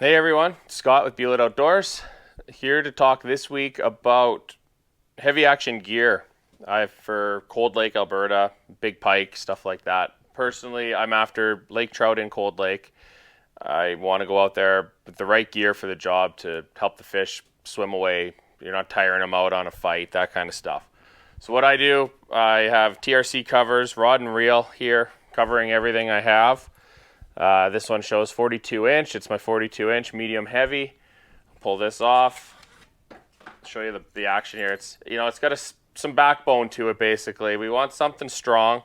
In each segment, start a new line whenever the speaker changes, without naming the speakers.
Hey everyone, Scott with Buell Outdoors, here to talk this week about heavy action gear. For Cold Lake, Alberta, big pike, stuff like that. Personally, I'm after lake trout in Cold Lake. I want to go out there with the right gear for the job to help the fish swim away. You're not tiring them out on a fight, that kind of stuff. So what I do, I have TRC covers, rod and reel here, covering everything I have. This one shows 42 inch. It's my 42 inch medium heavy. Pull this off. Show you the action here. It's got some backbone to it basically. We want something strong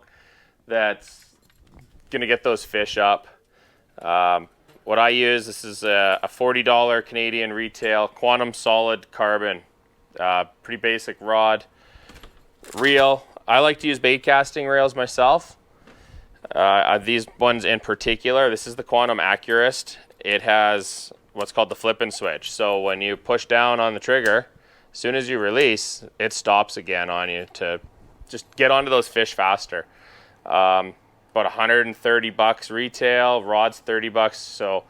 that's gonna get those fish up. What I use, this is a $40 Canadian retail Quantum Solid Carbon. Pretty basic rod. Reel. I like to use bait casting reels myself. These ones in particular, this is the Quantum Accurist. It has what's called the flip and switch. So when you push down on the trigger, as soon as you release, it stops again on you to just get onto those fish faster. About $130 retail, rod's $30. So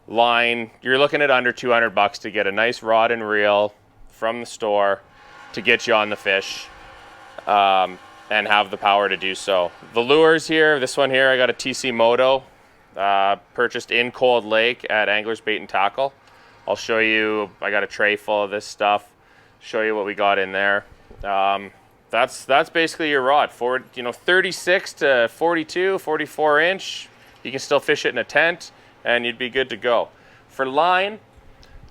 line, you're looking at under $200 to get a nice rod and reel from the store to get you on the fish. And have the power to do so. The lures here, this one here, I got a TC Moto, purchased in Cold Lake at Anglers Bait and Tackle. I'll show you, I got a tray full of this stuff, show you what we got in there. That's basically your rod, 36 to 42, 44 inch. You can still fish it in a tent and you'd be good to go. For line,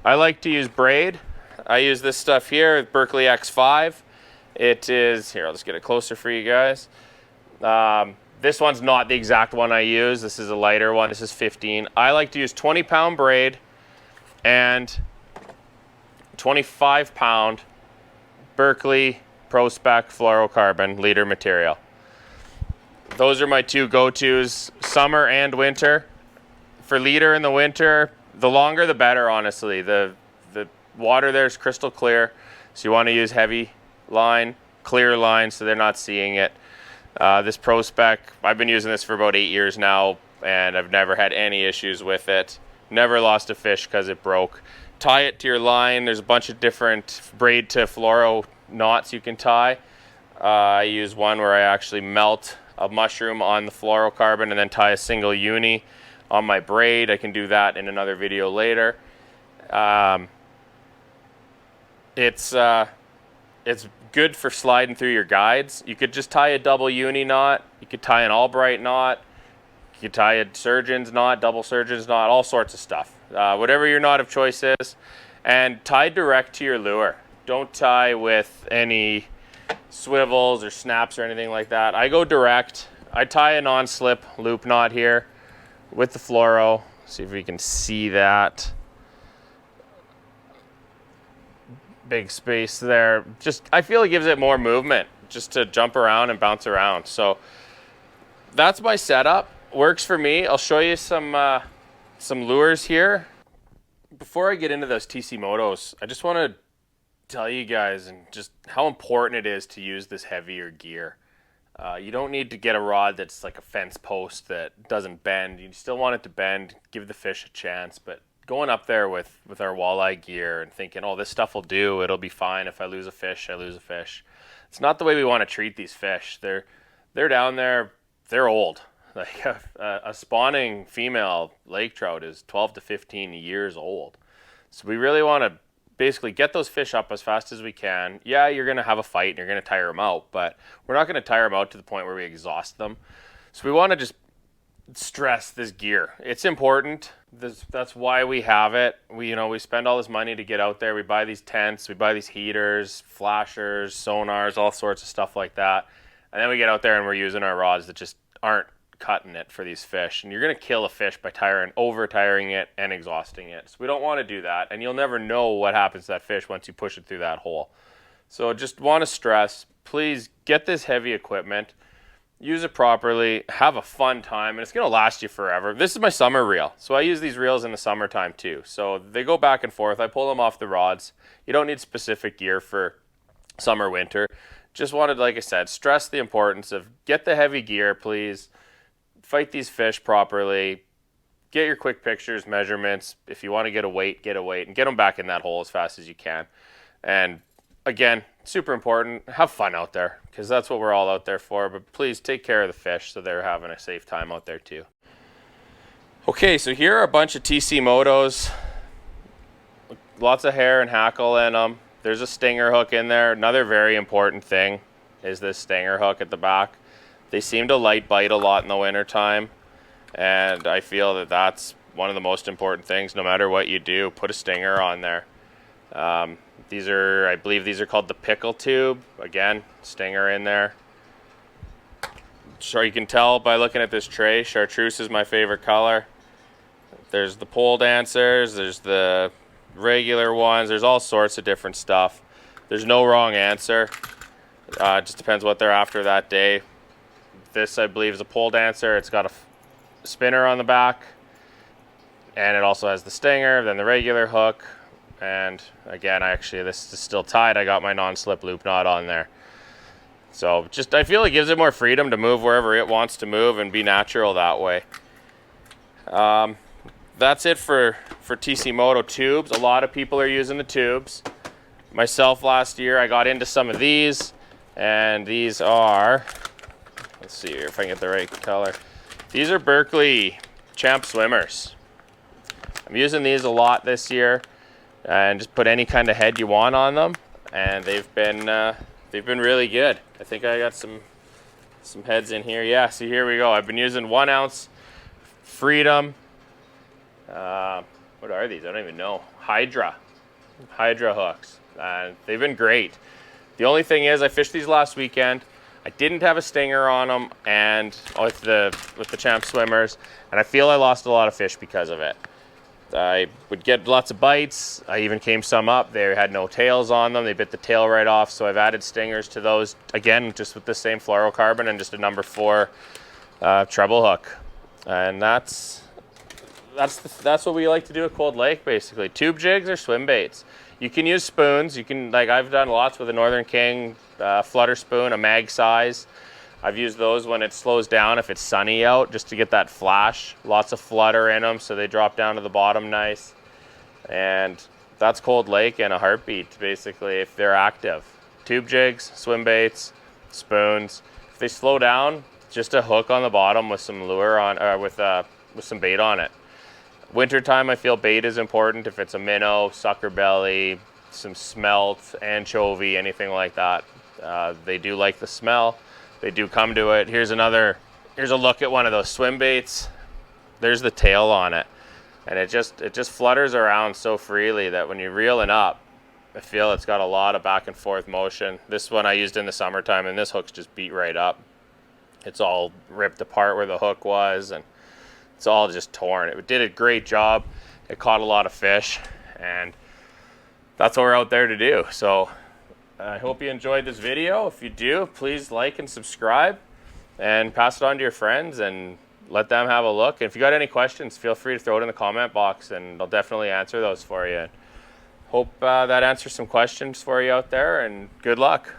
I like to use braid. I use this stuff here, Berkeley X5. It is, here, I'll just get it closer for you guys. This one's not the exact one I use. This is a lighter one. This is 15. I like to use 20-pound braid and 25-pound Berkeley Pro Spec fluorocarbon leader material. Those are my two go-tos, summer and winter. For leader in the winter, the longer the better, honestly. The water there is crystal clear, so you want to use heavy line, clear line, so they're not seeing it. This Pro Spec, I've been using this for about 8 years now, and I've never had any issues with it. Never lost a fish because it broke. Tie it to your line. There's a bunch of different braid to fluoro knots you can tie. I use one where I actually melt a mushroom on the fluorocarbon and then tie a single uni on my braid. I can do that in another video later. It's good for sliding through your guides. You could just tie a double uni knot. You could tie an Albright knot. You could tie a surgeon's knot, double surgeon's knot, all sorts of stuff. Whatever your knot of choice is. And tie direct to your lure. Don't tie with any swivels or snaps or anything like that. I go direct. I tie a non-slip loop knot here with the fluoro. See if we can see that. Big space there. Just, I feel it gives it more movement just to jump around and bounce around. So that's my setup. Works for me. I'll show you some lures here. Before I get into those TC Motos, I just want to tell you guys and just how important it is to use this heavier gear. You don't need to get a rod that's like a fence post that doesn't bend. You still want it to bend, give the fish a chance, but going up there with our walleye gear and thinking, oh, this stuff will do, it'll be fine. If I lose a fish, I lose a fish. It's not the way we want to treat these fish. They're down there, they're old. Like a spawning female lake trout is 12 to 15 years old. So we really want to basically get those fish up as fast as we can. Yeah, you're going to have a fight and you're going to tire them out, but we're not going to tire them out to the point where we exhaust them. So we want to just stress this gear. It's important. That's why we have it. We spend all this money to get out there. We buy these tents, we buy these heaters, flashers, sonars, all sorts of stuff like that. And then we get out there and we're using our rods that just aren't cutting it for these fish. And you're going to kill a fish by over tiring it and exhausting it. So we don't want to do that. And you'll never know what happens to that fish once you push it through that hole. So just want to stress, please get this heavy equipment. Use it properly, have a fun time, and it's going to last you forever. This is my summer reel, so I use these reels in the summertime too. So they go back and forth. I pull them off the rods. You don't need specific gear for summer, winter. Just wanted, like I said, stress the importance of get the heavy gear, please. Fight these fish properly. get your quick pictures, measurements. If you want to get a weight, and get them back in that hole as fast as you can. And again, super important, have fun out there, because that's what we're all out there for. But please take care of the fish so they're having a safe time out there too. Okay, so here are a bunch of TC Motos. Lots of hair and hackle in them. There's a stinger hook in there. Another very important thing is this stinger hook at the back. They seem to light bite a lot in the wintertime, and I feel that that's one of the most important things. No matter what you do, put a stinger on there. I believe these are called the pickle tube. Again, stinger in there. Sure, you can tell by looking at this tray, chartreuse is my favorite color. There's the pole dancers, there's the regular ones, there's all sorts of different stuff. There's no wrong answer. It just depends what they're after that day. This, I believe, is a pole dancer. It's got a spinner on the back, and it also has the stinger, then the regular hook. And again, this is still tied. I got my non-slip loop knot on there. So I feel it gives it more freedom to move wherever it wants to move and be natural that way. That's it for TC Moto tubes. A lot of people are using the tubes. Myself, last year, I got into some of these, and these are, let's see here if I can get the right color. These are Berkley Champ Swimmers. I'm using these a lot this year, and just put any kind of head you want on them, and they've been really good. I think I got some heads in here. Yeah, see, here we go. I've been using 1 ounce Freedom. What are these? I don't even know. Hydra hooks. They've been great. The only thing is, I fished these last weekend. I didn't have a stinger on them, and with the Champ Swimmers, and I feel I lost a lot of fish because of it. I would get lots of bites. I even came some up. They had no tails on them. They bit the tail right off, so I've added stingers to those. Again, just with the same fluorocarbon and just a number 4 treble hook. And that's what we like to do at Cold Lake, basically. Tube jigs or swim baits. You can use spoons. You can, like I've done lots with a Northern King flutter spoon, a mag size. I've used those when it slows down, if it's sunny out, just to get that flash. Lots of flutter in them, so they drop down to the bottom nice. And that's Cold Lake in a heartbeat, basically, if they're active. Tube jigs, swim baits, spoons. If they slow down, just a hook on the bottom with some lure on, with some bait on it. Wintertime, I feel bait is important. If it's a minnow, sucker belly, some smelt, anchovy, anything like that. They do like the smell. They do come to it. Here's a look at one of those swim baits. There's the tail on it. And it just flutters around so freely that when you're reeling up, I feel it's got a lot of back and forth motion. This one I used in the summertime, and this hook's just beat right up. It's all ripped apart where the hook was, and it's all just torn. It did a great job. It caught a lot of fish, and that's what we're out there to do. So I hope you enjoyed this video. If you do, please like and subscribe, and pass it on to your friends and let them have a look. And if you got any questions, feel free to throw it in the comment box, and I'll definitely answer those for you. Hope that answers some questions for you out there, and good luck.